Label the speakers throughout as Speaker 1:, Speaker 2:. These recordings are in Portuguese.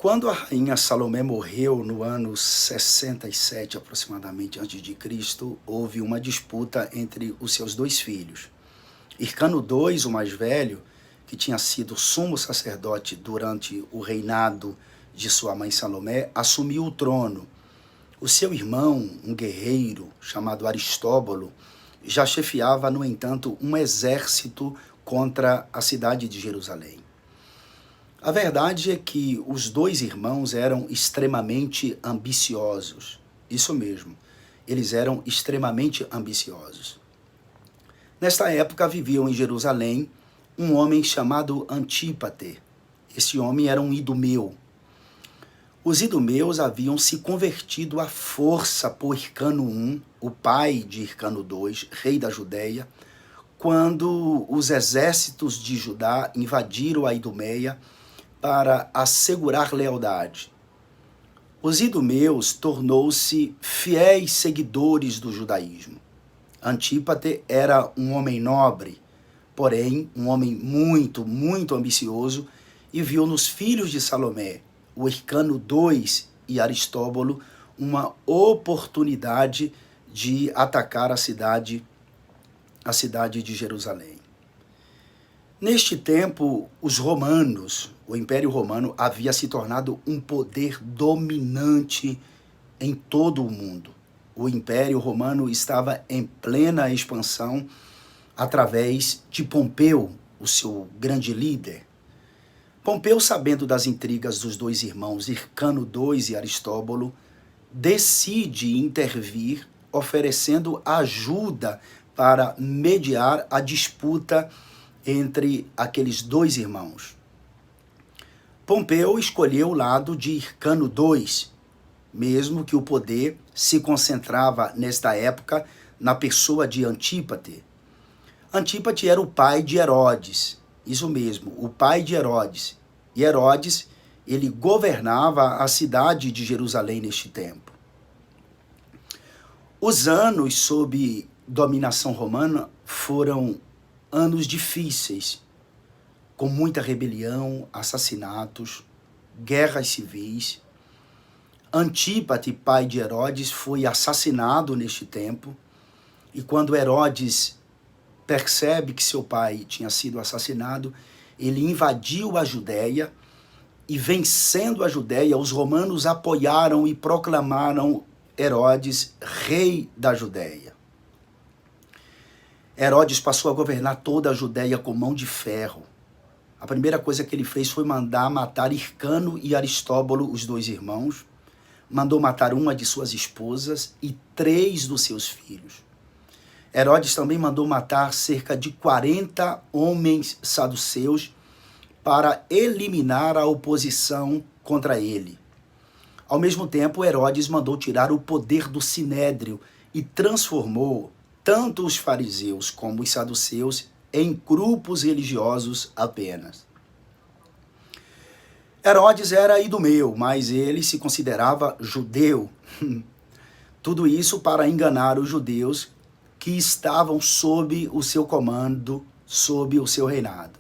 Speaker 1: Quando a rainha Salomé morreu no ano 67 aproximadamente antes de Cristo, houve uma disputa entre os seus dois filhos. Hircano II, o mais velho, que tinha sido sumo sacerdote durante o reinado de sua mãe Salomé, assumiu o trono. O seu irmão, um guerreiro chamado Aristóbulo, já chefiava, no entanto, um exército contra a cidade de Jerusalém. A verdade é que os dois irmãos eram extremamente ambiciosos. Isso mesmo, eles eram extremamente ambiciosos. Nesta época viviam em Jerusalém um homem chamado Antípate. Esse homem era um idumeu. Os idumeus haviam se convertido à força por Hircano I, o pai de Hircano II, rei da Judéia, quando os exércitos de Judá invadiram a Idumeia para assegurar lealdade. Os idumeus tornou-se fiéis seguidores do judaísmo. Antípate era um homem nobre, porém um homem muito ambicioso, e viu nos filhos de Salomé, o Hircano II e Aristóbulo, uma oportunidade de atacar a cidade de Jerusalém. Neste tempo, os romanos, o Império Romano, havia se tornado um poder dominante em todo o mundo. O Império Romano estava em plena expansão através de Pompeu, o seu grande líder. Pompeu, sabendo das intrigas dos dois irmãos, Hircano II e Aristóbulo, decide intervir, oferecendo ajuda para mediar a disputa entre aqueles dois irmãos. Pompeu escolheu o lado de Hircano II, mesmo que o poder se concentrava nesta época na pessoa de Antípate. Antípate era o pai de Herodes, isso mesmo, o pai de Herodes. E Herodes, ele governava a cidade de Jerusalém neste tempo. Os anos sob dominação romana foram anos difíceis, com muita rebelião, assassinatos, guerras civis. Antípate, pai de Herodes, foi assassinado neste tempo, e quando Herodes percebe que seu pai tinha sido assassinado, ele invadiu a Judéia, e vencendo a Judéia, os romanos apoiaram e proclamaram Herodes rei da Judéia. Herodes passou a governar toda a Judéia com mão de ferro. A primeira coisa que ele fez foi mandar matar Hircano e Aristóbulo, os dois irmãos. Mandou matar uma de suas esposas e 3 dos seus filhos. Herodes também mandou matar cerca de 40 homens saduceus para eliminar a oposição contra ele. Ao mesmo tempo, Herodes mandou tirar o poder do Sinédrio e transformou tanto os fariseus como os saduceus em grupos religiosos apenas. Herodes era idumeu, mas ele se considerava judeu. Tudo isso para enganar os judeus que estavam sob o seu comando, sob o seu reinado.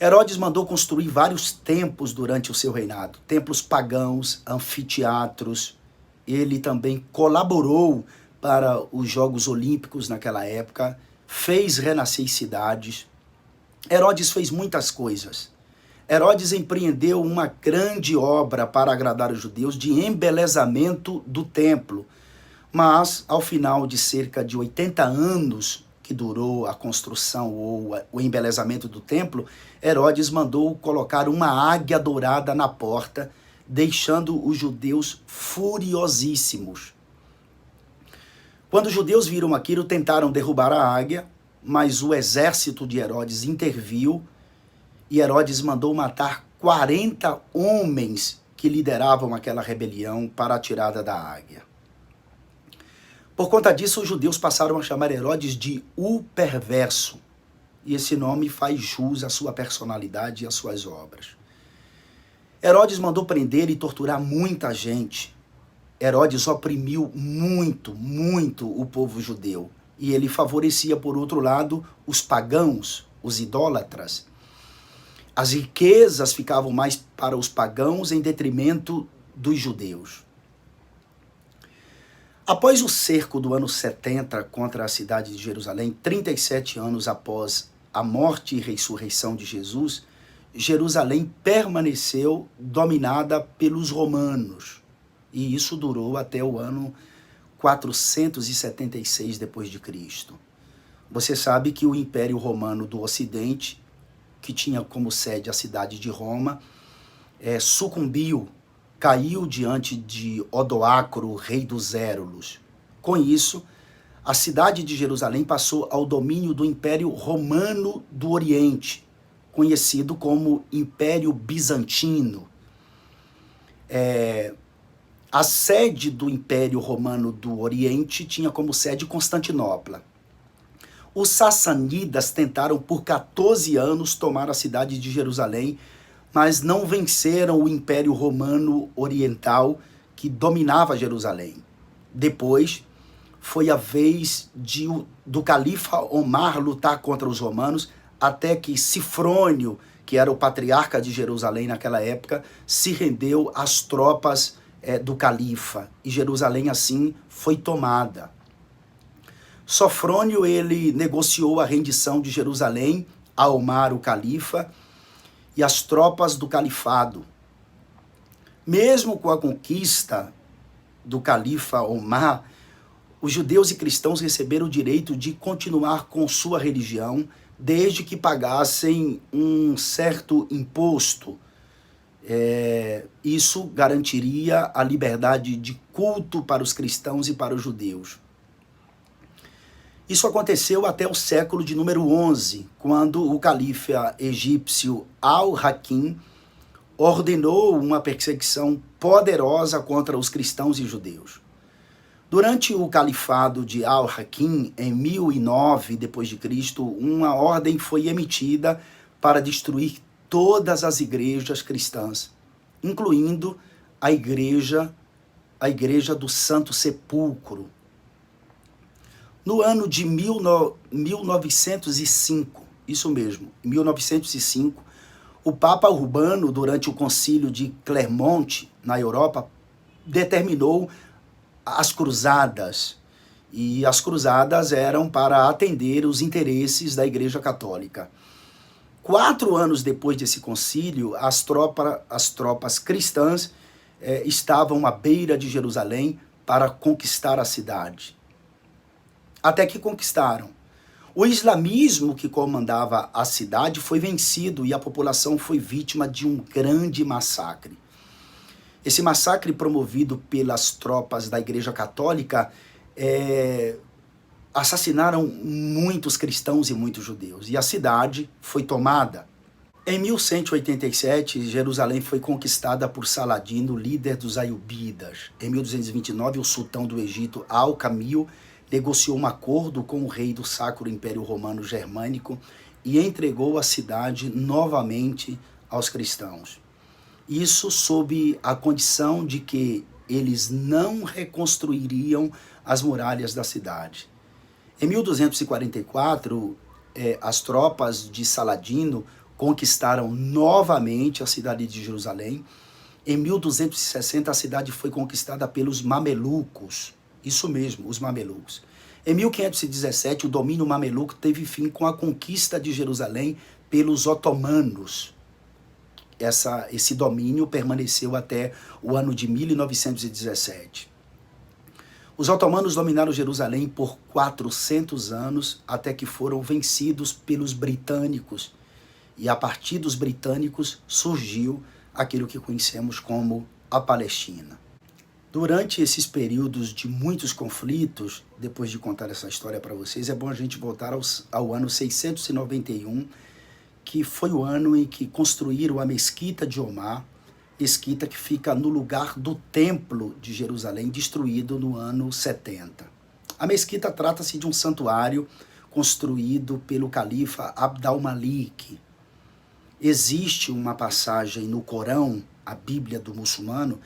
Speaker 1: Herodes mandou construir vários templos durante o seu reinado, templos pagãos, anfiteatros. Ele também colaborou para os Jogos Olímpicos naquela época, fez renascer cidades. Herodes fez muitas coisas. Herodes empreendeu uma grande obra para agradar os judeus de embelezamento do templo, mas ao final de cerca de 80 anos que durou a construção ou o embelezamento do templo, Herodes mandou colocar uma águia dourada na porta, deixando os judeus furiosíssimos. Quando os judeus viram aquilo, tentaram derrubar a águia, mas o exército de Herodes interviu e Herodes mandou matar 40 homens que lideravam aquela rebelião para a tirada da águia. Por conta disso, os judeus passaram a chamar Herodes de o Perverso, e esse nome faz jus à sua personalidade e às suas obras. Herodes mandou prender e torturar muita gente. Herodes oprimiu muito o povo judeu. E ele favorecia, por outro lado, os pagãos, os idólatras. As riquezas ficavam mais para os pagãos em detrimento dos judeus. Após o cerco do ano 70 contra a cidade de Jerusalém, 37 anos após a morte e ressurreição de Jesus, Jerusalém permaneceu dominada pelos romanos. E isso durou até o ano 476 depois de Cristo. Você sabe que o Império Romano do Ocidente, que tinha como sede a cidade de Roma, sucumbiu, caiu diante de Odoacro, rei dos Érulos. Com isso, a cidade de Jerusalém passou ao domínio do Império Romano do Oriente, conhecido como Império Bizantino. A sede do Império Romano do Oriente tinha como sede Constantinopla. Os sassanidas tentaram por 14 anos tomar a cidade de Jerusalém, mas não venceram o Império Romano Oriental que dominava Jerusalém. Depois, foi a vez do califa Omar lutar contra os romanos, até que Sifrônio, que era o patriarca de Jerusalém naquela época, se rendeu às tropas do califa, e Jerusalém assim foi tomada. Sofrônio, ele negociou a rendição de Jerusalém a Omar, o califa, e as tropas do califado. Mesmo com a conquista do califa Omar, os judeus e cristãos receberam o direito de continuar com sua religião, desde que pagassem um certo imposto. Isso garantiria a liberdade de culto para os cristãos e para os judeus. Isso aconteceu até o século de número 11, quando o califa egípcio Al-Hakim ordenou uma perseguição poderosa contra os cristãos e judeus. Durante o califado de Al-Hakim, em 1009 d.C., uma ordem foi emitida para destruir todas as igrejas cristãs, incluindo a igreja do Santo Sepulcro. No ano de 1905, isso mesmo, 1905, o Papa Urbano, durante o concílio de Clermont, na Europa, determinou as cruzadas. E as cruzadas eram para atender os interesses da Igreja Católica. 4 anos depois desse concílio, as tropas cristãs estavam à beira de Jerusalém para conquistar a cidade. Até que conquistaram. O islamismo que comandava a cidade foi vencido e a população foi vítima de um grande massacre. Esse massacre, promovido pelas tropas da Igreja Católica, assassinaram muitos cristãos e muitos judeus, e a cidade foi tomada. Em 1187, Jerusalém foi conquistada por Saladino, líder dos Aiúbidas. Em 1229, o sultão do Egito, Al-Kamil, negociou um acordo com o rei do Sacro Império Romano Germânico e entregou a cidade novamente aos cristãos. Isso sob a condição de que eles não reconstruiriam as muralhas da cidade. Em 1244, as tropas de Saladino conquistaram novamente a cidade de Jerusalém. Em 1260, a cidade foi conquistada pelos mamelucos. Isso mesmo, os mamelucos. Em 1517, o domínio mameluco teve fim com a conquista de Jerusalém pelos otomanos. Esse domínio permaneceu até o ano de 1917. Os otomanos dominaram Jerusalém por 400 anos, até que foram vencidos pelos britânicos. E a partir dos britânicos surgiu aquilo que conhecemos como a Palestina. Durante esses períodos de muitos conflitos, depois de contar essa história para vocês, é bom a gente voltar ao ano 691, que foi o ano em que construíram a Mesquita de Omar, mesquita que fica no lugar do Templo de Jerusalém, destruído no ano 70. A mesquita trata-se de um santuário construído pelo califa Abd al-Malik. Existe uma passagem no Corão, a Bíblia do muçulmano,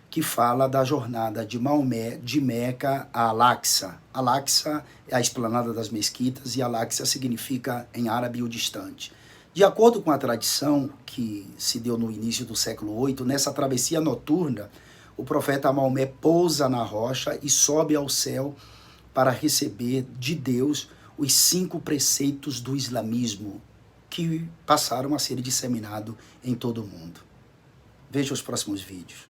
Speaker 1: que fala da jornada de Maomé de Meca a Al-Aqsa. Al-Aqsa é a esplanada das mesquitas e Al-Aqsa significa em árabe o distante. De acordo com a tradição que se deu no início do século VIII, nessa travessia noturna, o profeta Maomé pousa na rocha e sobe ao céu para receber de Deus os 5 preceitos do islamismo que passaram a ser disseminados em todo o mundo. Veja os próximos vídeos.